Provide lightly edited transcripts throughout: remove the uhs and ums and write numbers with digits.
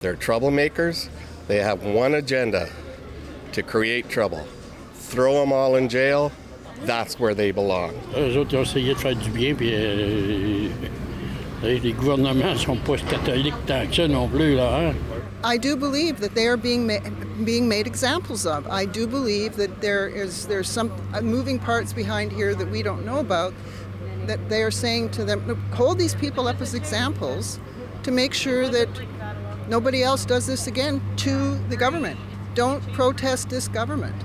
They're troublemakers. They have one agenda, to create trouble. Throw them all in jail, that's where they belong. Eux autres ont essayé de faire du bien, puis les gouvernements ne sont pas catholiques tant que ça non plus, là, hein? I do believe that they are being made examples of. I do believe that there's some moving parts behind here that we don't know about, that they are saying to them, hold these people up as examples to make sure that nobody else does this again to the government. Don't protest this government.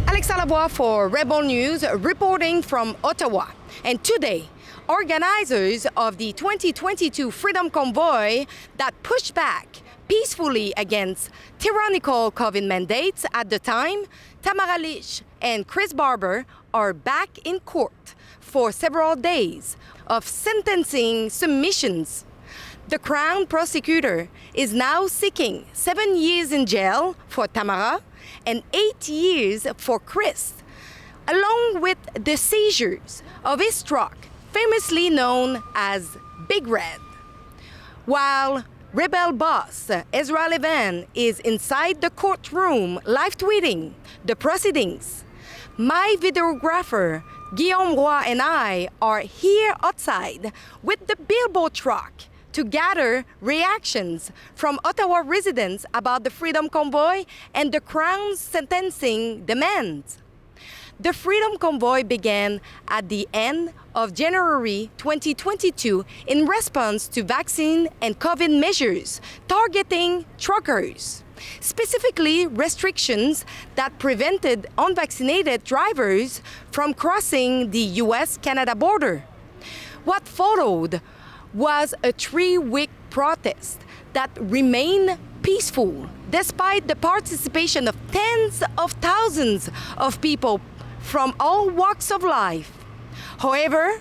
Alexa Lavoie for Rebel News, reporting from Ottawa. And today, organizers of the 2022 Freedom Convoy that pushed back peacefully against tyrannical COVID mandates at the time, Tamara Lich and Chris Barber, are back in court for several days of sentencing submissions. The Crown prosecutor is now seeking 7 years in jail for Tamara and 8 years for Chris, along with the seizures of his truck, famously known as Big Red. While Rebel boss Ezra Levin is inside the courtroom live tweeting the proceedings, my videographer Guillaume Roy and I are here outside with the billboard truck to gather reactions from Ottawa residents about the Freedom Convoy and the Crown's sentencing demands. The Freedom Convoy began at the end of January 2022 in response to vaccine and COVID measures targeting truckers, specifically restrictions that prevented unvaccinated drivers from crossing the US-Canada border. What followed was a 3-week protest that remained peaceful despite the participation of tens of thousands of people from all walks of life. However,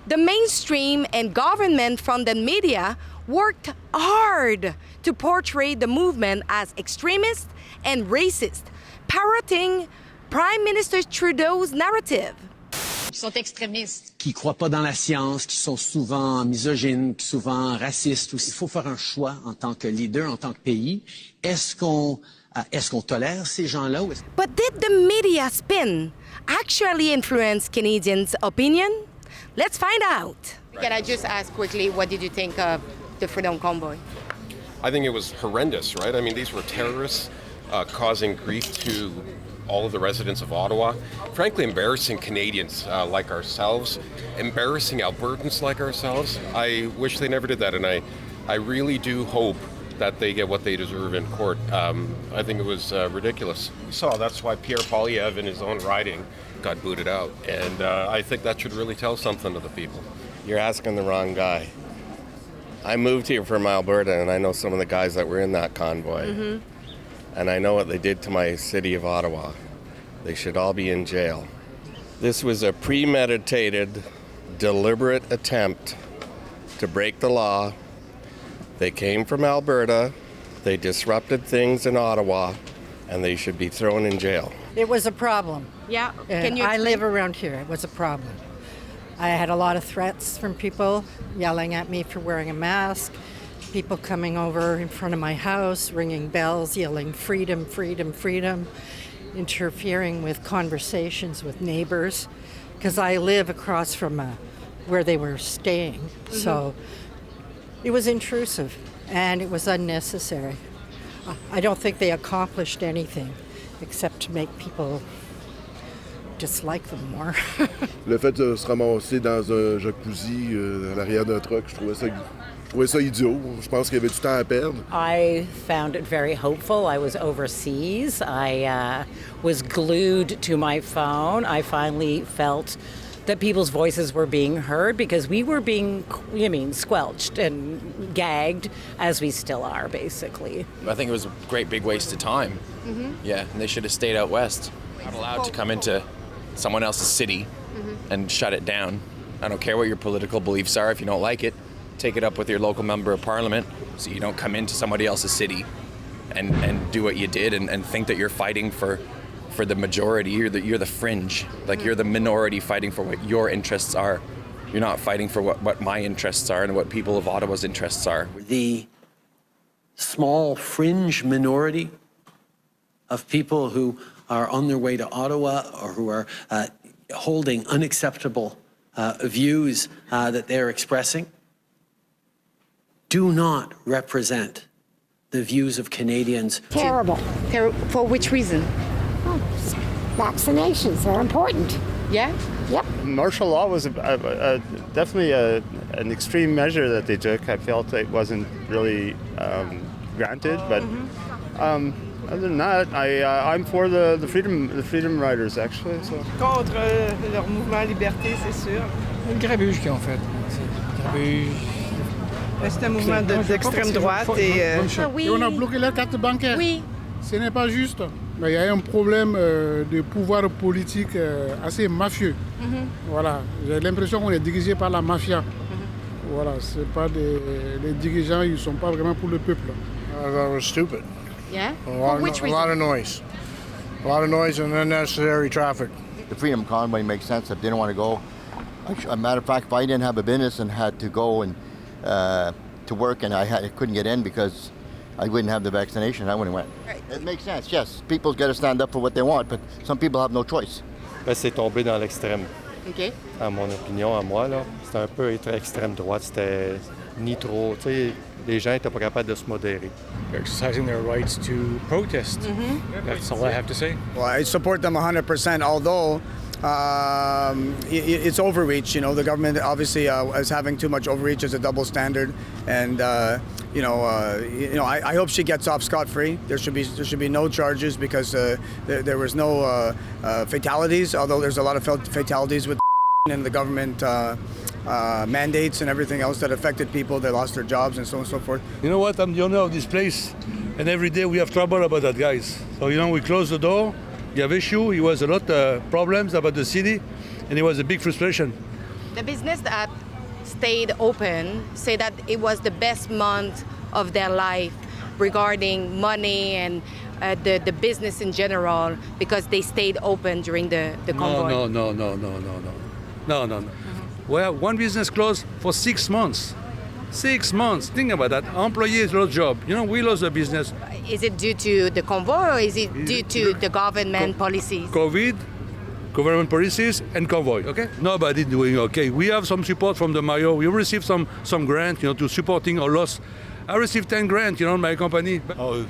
the mainstream and government-funded media worked hard to portray the movement as extremist and racist, parroting Prime Minister Trudeau's narrative. Qui sont extrémistes. Qui croient pas dans la science, qui sont souvent misogynes, souvent racistes. Il faut faire un choix en tant que leader, en tant que pays. Est-ce qu'on tolère ces gens-là? But did the media spin actually influence Canadians' opinion? Let's find out. Can I just ask quickly, what did you think of the Freedom Convoy? I think it was horrendous, right? I mean, these were terrorists causing grief to all of the residents of Ottawa, frankly embarrassing Canadians like ourselves, embarrassing Albertans like ourselves. I wish they never did that, and I really do hope that they get what they deserve in court. I think it was ridiculous. That's why Pierre Poilievre in his own riding got booted out, and I think that should really tell something to the people. You're asking the wrong guy. I moved here from Alberta, and I know some of the guys that were in that convoy. Mm-hmm. And I know what they did to my city of Ottawa. They should all be in jail. This was a premeditated, deliberate attempt to break the law. They came from Alberta, they disrupted things in Ottawa, and they should be thrown in jail. It was a problem. Yeah, can you I live around here. It was a problem. I had a lot of threats from people yelling at me for wearing a mask, people coming over in front of my house, ringing bells, yelling freedom, freedom, freedom, interfering with conversations with neighbors, because I live across from where they were staying. Mm-hmm. So it was intrusive and it was unnecessary. I don't think they accomplished anything except to make people dislike them more. Le fait de se ramasser dans un jacuzzi à l'arrière d'un truck, je trouvais ça idiot. Je pense qu'il y avait du temps à perdre. I found it very hopeful. I was overseas. I was glued to my phone. I finally felt that people's voices were being heard because we were being, squelched and gagged, as we still are, basically. I think it was a great big waste of time. Mm-hmm. Yeah, and they should have stayed out west. Not allowed to come into someone else's city and shut it down. I don't care what your political beliefs are. If you don't like it, take it up with your local member of parliament so you don't come into somebody else's city and do what you did and think that you're fighting for the majority. You're the fringe. Like, you're the minority fighting for what your interests are. You're not fighting for what my interests are and what people of Ottawa's interests are. The small fringe minority of people who are on their way to Ottawa or who are holding unacceptable views that they're expressing do not represent the views of Canadians. Terrible. For which reason? Oh, vaccinations are important. Yeah? Yep. Martial law was definitely an extreme measure that they took. I felt it wasn't really granted, but other than that, I'm for the freedom riders actually. So. Contre leur mouvement liberté, c'est sûr. Le grabuge qu'ils ont fait. Grabuge. C'est un mouvement d'extrême droite et... Oui. On a bloqué la carte bancaire. Oui. Ce n'est pas juste. Mais il y a un problème de pouvoir politique assez mafieux. Voilà. J'ai l'impression qu'on est dirigé par la mafia. Voilà. C'est pas les dirigeants, ils sont pas vraiment pour le peuple. That was stupid. Yeah? A lot of noise. A lot of noise and unnecessary traffic. The Freedom Convoy makes sense if they don't want to go. As a matter of fact, if I didn't have a business and had to go and to work and I couldn't get in because I wouldn't have the vaccination, I wouldn't went. Right. It makes sense, yes. People's got to stand up for what they want, but some people have no choice. C'est tombé dans l'extrême. OK. À mon opinion, à moi, là, c'était un peu être extrême droite. C'était ni trop, tu sais, les gens n'étaient pas capables de se modérer. They're exercising their rights to protest. That's all I have to say. Well, I support them 100%, although it's overreach. You know, the government obviously is having too much overreach as a double standard, and I hope she gets off scot-free. There should be no charges because there was no fatalities. Although there's a lot of fatalities with and the government mandates and everything else that affected people that lost their jobs and so on and so forth. You know what? I'm the owner of this place, and every day we have trouble about that, guys. So we close the door. You have issue. It was a lot of problems about the city, and it was a big frustration. The business that stayed open say that it was the best month of their life regarding money and the business in general because they stayed open during the convoy. No. Well, one business closed for 6 months. 6 months. Think about that. Employees lost job. We lost the business. Is it due to the convoy or is it due to the government policies? COVID, government policies, and convoy. Okay. Nobody doing okay. We have some support from the mayor. We received some grant, to supporting our loss. I received 10 grant, my company. Oh,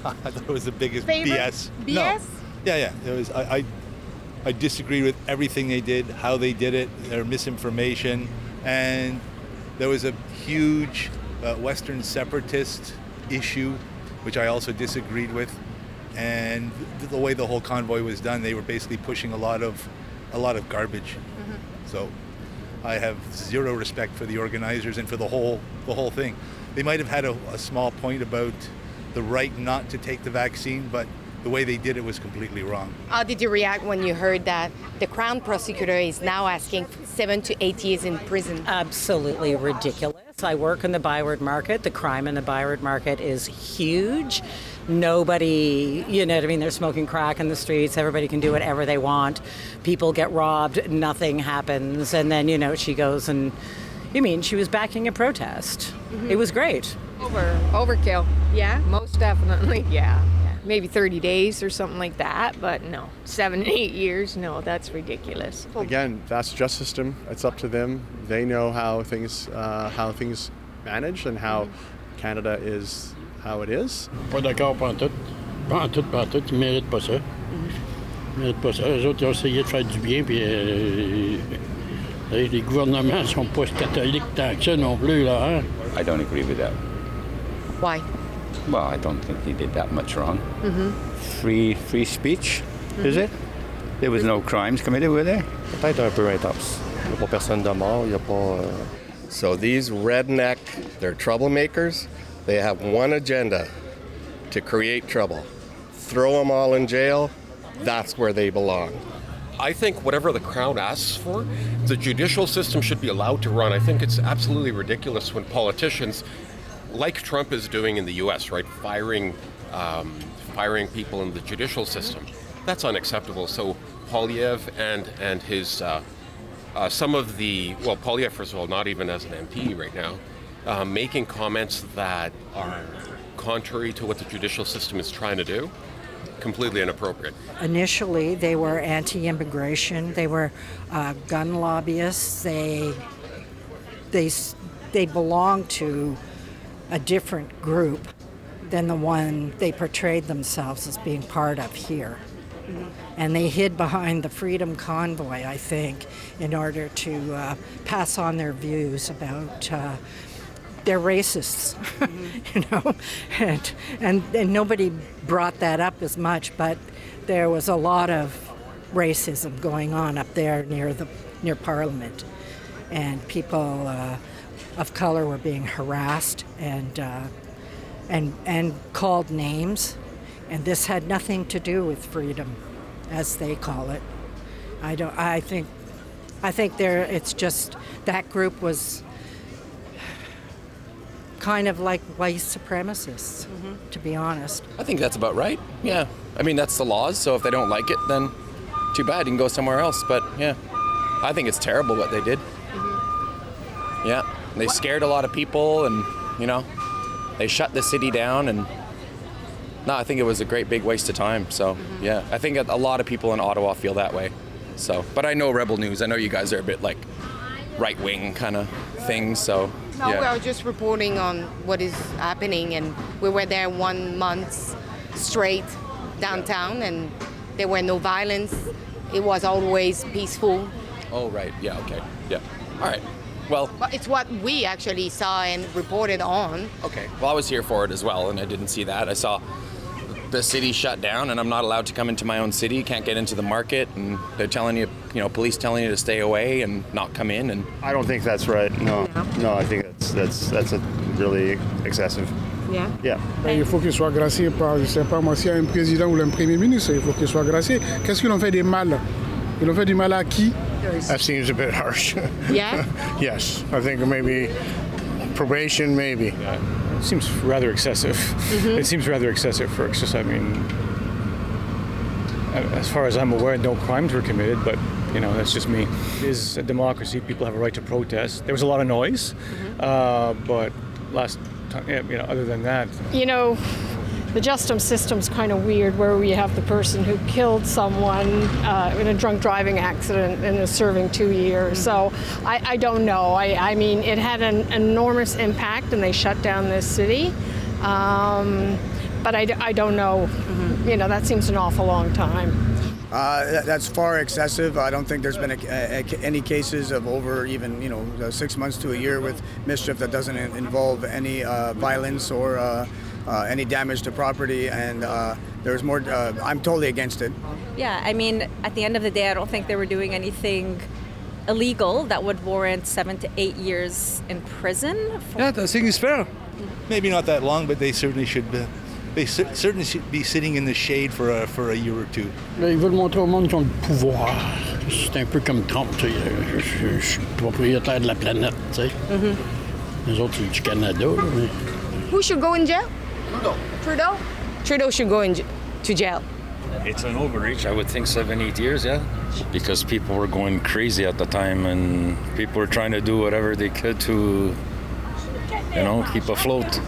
I thought it was the biggest BS. BS? No. Yeah. It was. I disagree with everything they did, how they did it, their misinformation, and there was a huge Western separatist issue, which I also disagreed with, and the way the whole convoy was done, they were basically pushing a lot of garbage. So I have zero respect for the organizers and for the whole thing. They might have had a small point about the right not to take the vaccine, but the way they did it was completely wrong. How did you react when you heard that the Crown prosecutor is now asking 7 to 8 years in prison? Absolutely ridiculous. I work in the Byward Market. The crime in the Byward Market is huge. Nobody, they're smoking crack in the streets. Everybody can do whatever they want. People get robbed. Nothing happens. And then, she goes and, she was backing a protest. It was great. Overkill. Yeah? Most definitely, yeah. Maybe 30 days or something like that, but no. 7 and 8 years, no, that's ridiculous. Again, that's the justice system. It's up to them. They know how things manage and how Canada is how it is. Pas d'accord pantoute. Pantoute. Ils méritent pas ça. Ils méritent pas ça. Eux autres, ils ont essayé de faire du bien, puis les gouvernements ne sont pas catholiques tant que ça non plus, là, hein? I don't agree with that. Why? Well, I don't think he did that much wrong. Free speech, is it? There was no crimes committed, were there? Peut-être un peu intense. Il n'y a pas personne de mort, il n'y a pas... So these redneck, they're troublemakers. They have one agenda, to create trouble. Throw them all in jail, that's where they belong. I think whatever the Crown asks for, the judicial system should be allowed to run. I think it's absolutely ridiculous when politicians, like Trump is doing in the U.S., right, firing people in the judicial system. That's unacceptable. So Poilievre and his some of the, well, Polyev, first of all, not even as an MP right now, making comments that are contrary to what the judicial system is trying to do, completely inappropriate. Initially, they were anti-immigration. They were gun lobbyists. They belonged to a different group than the one they portrayed themselves as being part of here. And they hid behind the Freedom Convoy, I think, in order to pass on their views about they're racists, you know, and nobody brought that up as much, but there was a lot of racism going on up there near Parliament, and people of color were being harassed and called names, and this had nothing to do with freedom, as they call it. I think it's just that group was kind of like white supremacists, to be honest. I think that's about right. Yeah. I mean, that's the laws, so if they don't like it, then too bad, you can go somewhere else. But yeah, I think it's terrible what they did. Yeah. They scared a lot of people, and, you know, they shut the city down, and no, I think it was a great big waste of time. So yeah, I think a lot of people in Ottawa feel that way. So, but I know Rebel News, I know you guys are a bit like right-wing kind of things, so no, yeah. we are just reporting on what is happening, and we were there 1 month straight downtown, and there were no violence. It was always peaceful. Oh, right. Yeah, okay. Yeah. All right. Well, but it's what we actually saw and reported on. Okay. Well, I was here for it as well, and I didn't see that. I saw the city shut down, and I'm not allowed to come into my own city. Can't get into the market, and they're telling you, police telling you to stay away and not come in. And I don't think that's right. No, I think that's a really excessive. Yeah. Yeah. Il faut qu'il soit gracié par, je sais pas moi, s'il y a un président ou un premier ministre, il faut qu'il soit gracié. Qu'est-ce qu'ils ont fait des mal? Ils ont fait du mal à qui? That seems a bit harsh. Yeah? Yes, I think maybe probation, maybe. It seems rather excessive. It seems rather excessive for I mean, as far as I'm aware, no crimes were committed, but, that's just me. It is a democracy. People have a right to protest. There was a lot of noise, but last time, other than that. The justice system's kind of weird, where we have the person who killed someone in a drunk driving accident and is serving 2 years. So I don't know. I mean, it had an enormous impact, and they shut down this city. But I don't know. That seems an awful long time. That's far excessive. I don't think there's been any cases of over even 6 months to a year with mischief that doesn't involve any violence or any damage to property, and there's more. I'm totally against it. Yeah, I mean, at the end of the day, I don't think they were doing anything illegal that would warrant 7 to 8 years in prison. Yeah, I think it's fair. Maybe not that long, but they certainly should. They certainly should be sitting in the shade for a year or two. Ils veulent montrer au monde qu'ils ont le pouvoir. C'est un peu comme Trump, tu sais. Je suis propriétaire de la planète, tu sais. Les autres, c'est du Canada, là, mais... Who should go in jail? Trudeau? Trudeau should go to jail. It's an overreach. I would think 7-8 years, yeah. Because people were going crazy at the time, and people were trying to do whatever they could to, keep afloat.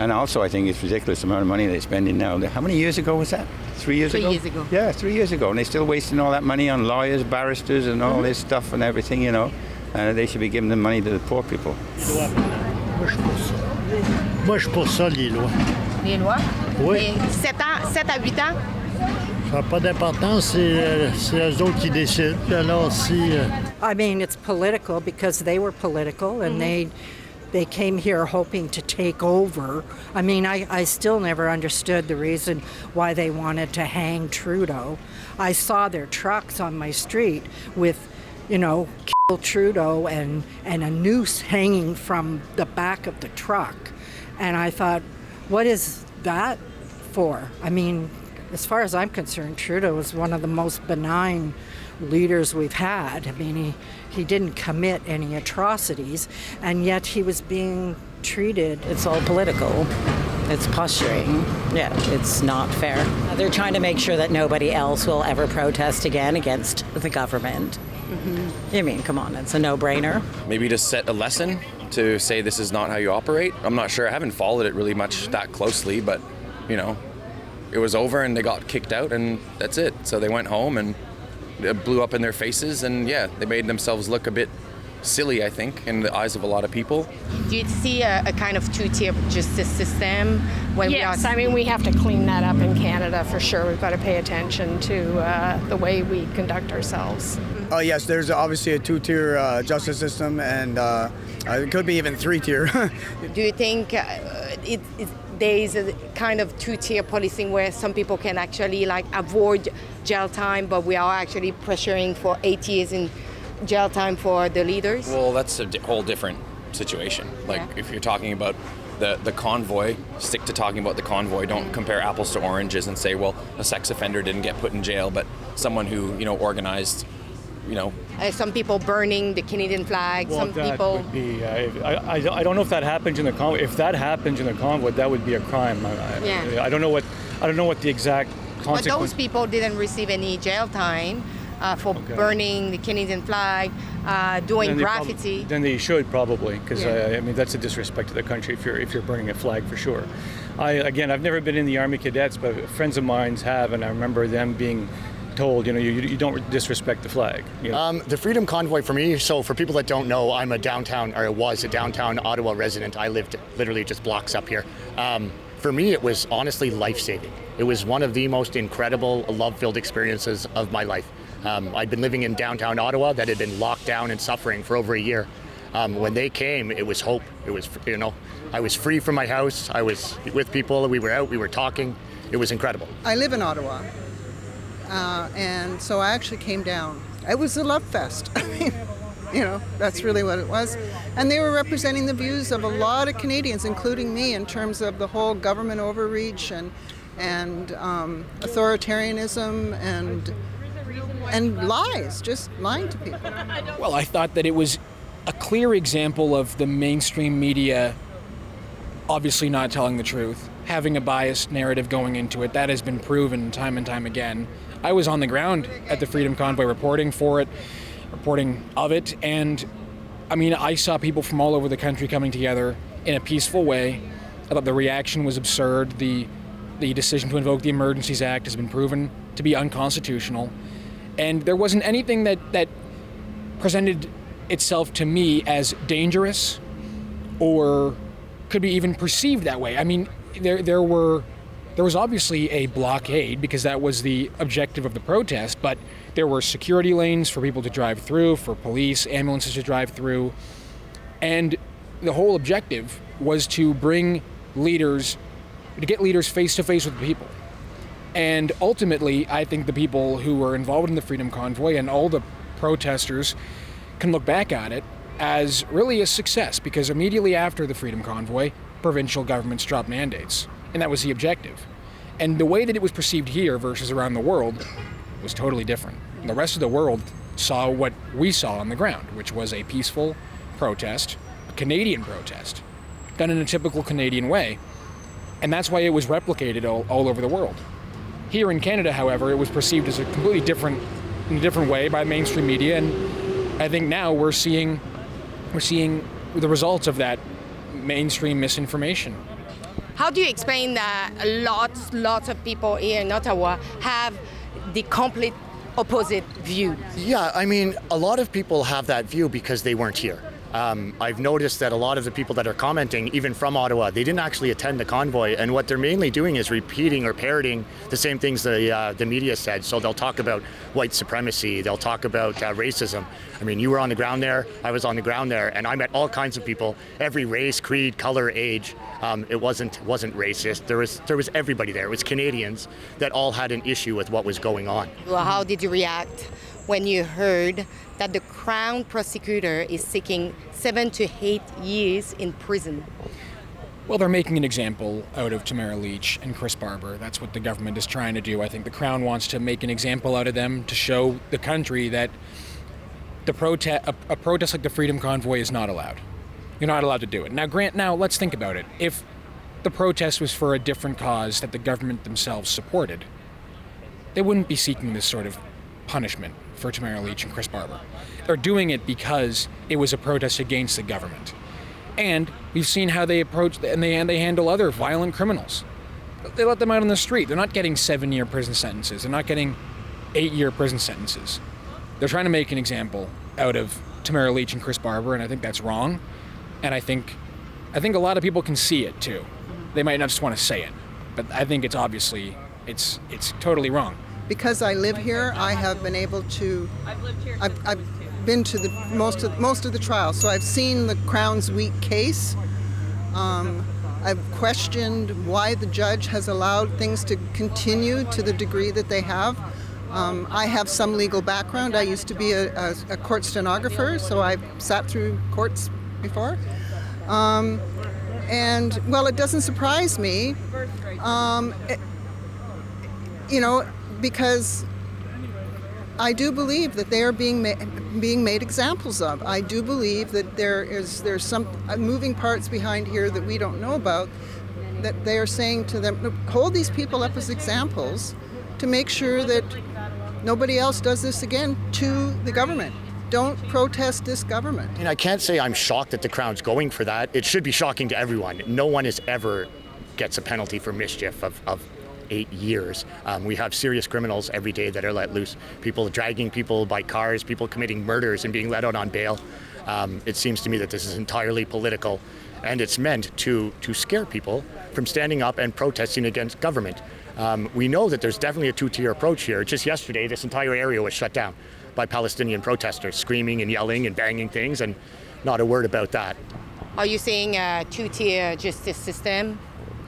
And also, I think it's ridiculous the amount of money they're spending now. How many years ago was that? 3 years ago? 3 years ago. Yeah, 3 years ago. And they're still wasting all that money on lawyers, barristers, and all this stuff and everything, And they should be giving the money to the poor people. Moi, je suis pour ça, les lois. Les lois? Oui. 7 à 8 ans? Ça n'a pas d'importance, c'est eux autres qui décident. Alors, si... I mean, it's political because they were political, and they came here hoping to take over. I mean, I still never understood the reason why they wanted to hang Trudeau. I saw their trucks on my street with, kill Trudeau and a noose hanging from the back of the truck. And I thought, what is that for? I mean, as far as I'm concerned, Trudeau is one of the most benign leaders we've had. I mean, he didn't commit any atrocities, and yet he was being treated. It's all political. It's posturing. Yeah, it's not fair. They're trying to make sure that nobody else will ever protest again against the government. I mean, come on, it's a no-brainer. Maybe to set a lesson to say this is not how you operate. I'm not sure. I haven't followed it really much that closely, but, you know, it was over and they got kicked out and that's it. So they went home and it blew up in their faces and, yeah, they made themselves look a bit silly, I think, in the eyes of a lot of people. Do you see a kind of two-tier justice system? Yes, I mean, we have to clean that up in Canada for sure. We've got to pay attention to the way we conduct ourselves. Oh yes, there's obviously a two-tier justice system, and it could be even three-tier. Do you think there is a kind of two-tier policing where some people can actually like avoid jail time, but we are actually pressuring for 8 years in jail time for the leaders? Well, that's a whole different situation. Like, if you're talking about the convoy, stick to talking about the convoy. Don't compare apples to oranges and say, well, a sex offender didn't get put in jail, but someone who, you know, organized, you know. Some people burning the Canadian flag, Well, some that people... would be, I don't know if that happens in the convoy. If that happens in the convoy, that would be a crime. I don't know what the exact consequence. But those people didn't receive any jail time for burning the Canadian flag, doing graffiti. Then they should probably, because I mean that's a disrespect to the country if you're burning a flag for sure. I've never been in the Army Cadets, but friends of mine have, and I remember them being told, you know, you don't disrespect the flag. You know? The Freedom Convoy for me, so for people that don't know, I was a downtown Ottawa resident. I lived literally just blocks up here. For me, it was honestly life-saving. It was one of the most incredible, love-filled experiences of my life. I'd been living in downtown Ottawa that had been locked down and suffering for over a year. When they came, it was hope. It was, you know, I was free from my house. I was with people. We were out. We were talking. It was incredible. I live in Ottawa. And so I actually came down. It was a love fest. I mean, you know, that's really what it was. And they were representing the views of a lot of Canadians, including me, in terms of the whole government overreach and authoritarianism and lies, just lying to people. Well, I thought that it was a clear example of the mainstream media obviously not telling the truth, having a biased narrative going into it. That has been proven time and time again. I was on the ground at the Freedom Convoy reporting of it, and I mean, I saw people from all over the country coming together in a peaceful way. I thought the reaction was absurd. The decision to invoke the Emergencies Act has been proven to be unconstitutional, and there wasn't anything that presented itself to me as dangerous or could be even perceived that way. I mean, there was obviously a blockade because that was the objective of the protest, but there were security lanes for people to drive through, for police, ambulances to drive through, and the whole objective was to get leaders face to face with the people. And ultimately, I think the people who were involved in the Freedom Convoy and all the protesters can look back at it as really a success, because immediately after the Freedom Convoy, provincial governments dropped mandates, and that was the objective. And the way that it was perceived here versus around the world was totally different. The rest of the world saw what we saw on the ground, which was a peaceful protest, a Canadian protest, done in a typical Canadian way. And that's why it was replicated all over the world. Here in Canada, however, it was perceived as a completely different way by mainstream media, and I think now we're seeing the results of that mainstream misinformation. How do you explain that lots of people here in Ottawa have the complete opposite view? Yeah, I mean, a lot of people have that view because they weren't here. I've noticed that a lot of the people that are commenting, even from Ottawa, they didn't actually attend the convoy, and what they're mainly doing is repeating or parroting the same things the media said. So they'll talk about white supremacy, they'll talk about racism. I mean, you were on the ground there, I was on the ground there, and I met all kinds of people, every race, creed, color, age. It wasn't racist. There was everybody there. It was Canadians that all had an issue with what was going on. Well, how did you react when you heard that the Crown prosecutor is seeking 7 to 8 years in prison? Well, they're making an example out of Tamara Leach and Chris Barber. That's what the government is trying to do. I think the Crown wants to make an example out of them to show the country that a protest like the Freedom Convoy is not allowed. You're not allowed to do it. Now, let's think about it. If the protest was for a different cause that the government themselves supported, they wouldn't be seeking this sort of punishment for Tamara Leach and Chris Barber. They're doing it because it was a protest against the government. And we've seen how they approach and they handle other violent criminals. They let them out on the street. They're not getting 7-year prison sentences. They're not getting 8-year prison sentences. They're trying to make an example out of Tamara Leach and Chris Barber, and I think that's wrong. And I think a lot of people can see it too. They might not just want to say it, but I think it's obviously it's totally wrong. Because I live here, I have been able to. I've been to the most of the trials, so I've seen the Crown's weak case. I've questioned why the judge has allowed things to continue to the degree that they have. I have some legal background. I used to be a court stenographer, so I've sat through courts before. And, well, it doesn't surprise me, because I do believe that they are being made examples of. I do believe that there's some moving parts behind here that we don't know about, that they are saying to them, hold these people up as examples to make sure that nobody else does this again to the government. Don't protest this government. And I can't say I'm shocked that the Crown's going for that. It should be shocking to everyone. No one ever gets a penalty for mischief of 8 years. We have serious criminals every day that are let loose. People dragging people by cars, people committing murders and being let out on bail. It seems to me that this is entirely political, and it's meant to scare people from standing up and protesting against government. We know that there's definitely a two-tier approach here. Just yesterday, this entire area was shut down by Palestinian protesters, screaming and yelling and banging things, and not a word about that. Are you saying a two-tier justice system?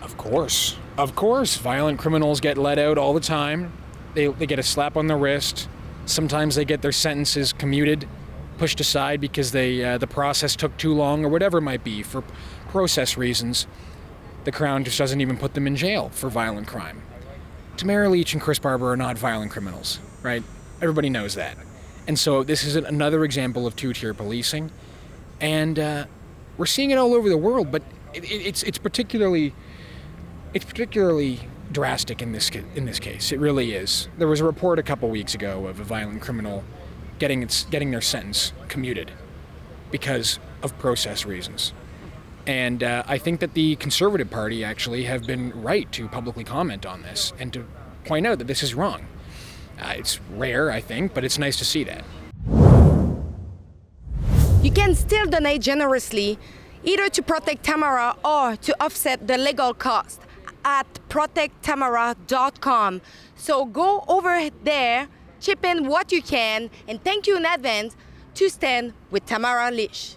Of course. Of course. Violent criminals get let out all the time. They get a slap on the wrist. Sometimes they get their sentences commuted, pushed aside because the process took too long or whatever it might be for process reasons. The Crown just doesn't even put them in jail for violent crime. Tamara Leach and Chris Barber are not violent criminals, right? Everybody knows that. And so this is another example of two-tier policing. And we're seeing it all over the world, but it's particularly drastic in this case. It really is. There was a report a couple weeks ago of a violent criminal getting their sentence commuted because of process reasons. And I think that the Conservative Party actually have been right to publicly comment on this and to point out that this is wrong. It's rare, I think, but it's nice to see that. You can still donate generously, either to protect Tamara or to offset the legal cost at protecttamara.com. So go over there, chip in what you can, and thank you in advance to stand with Tamara Leach.